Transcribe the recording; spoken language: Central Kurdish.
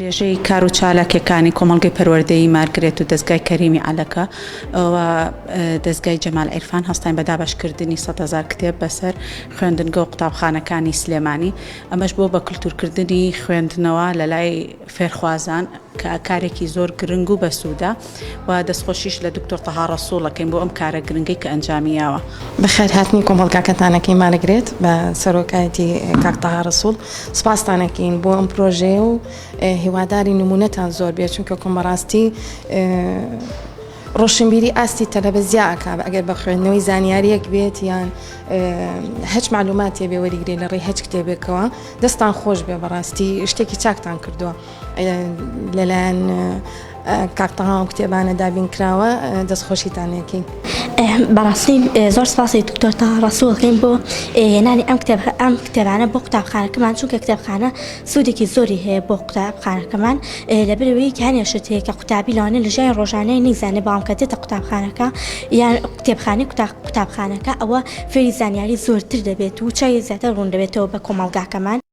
درێژەی کار و چالاکیەکانی کۆمەڵگەی پەروەردەیی مارگرێت و دەستگای کەریمی ئەلەکە و دەستگای جەمال عیرفان هەستاین بە دابەشکردنی 100,000 کتێب بەسەر خوێندنگە و قوتابخانەکانی سلێمانی. ئەمەش بۆ بە کللتورکردنی خوێندنەوە لە لای فێرخوازان کە کارێکی زۆر گرنگ و بەسوودە و دەستخۆشیش لە دکتۆر تەها ڕەسوڵەکەین بۆ ئەم کارە گرنگی کە ئەنجامیاوە. بەخێر هاتنی کۆمەڵگەکەتانەکەی مارگرێت بە سەرۆکایەتی کاک تەها ڕەسوڵ سوپاستانەکەین بۆ ئەم پرۆژەیە و هیواداری نمونەتان زۆر بێت چونکە کۆمەڕاستی ڕۆشنبیری ئاستی تەلەڤیزیاکە ئەگەر بە خوێندنەوەی زانیاریەک بێت یان هەچ معلوماتێ بێ وەریگرێ لە ڕێی هەچ کتێبێکەوە دەستان خۆش بێ بەڕاستی شتێکی چاکتان کردووە لەلایەن کاک تەها و کتێبانە دابینکراوە دەستخۆشیتانەکەین. بەڕاستی زۆر سپاسی دکتۆر تەها ڕەسوڵەکەین بۆ هێنانی ئەم کتێبانە بۆ قوتابخانەکەمان چونکە کتێبخانە سوودێکی زۆری هەیە بۆ قوتابخانەکەمان لەبەرەوەی کە هەنێ شت هەیە کە قوتابی لەوانەیە لە ژیانی ڕۆژانەی نەیزانێت بەڵام کە دێتە قوتابخانەکە یان کتێبخانەی قوتابخانەکە ئەوە فێری زانیاری زۆرتر دەبێت و چای زیاتر ڕوون دەبێتەوە بە کۆمەڵگاکەمان.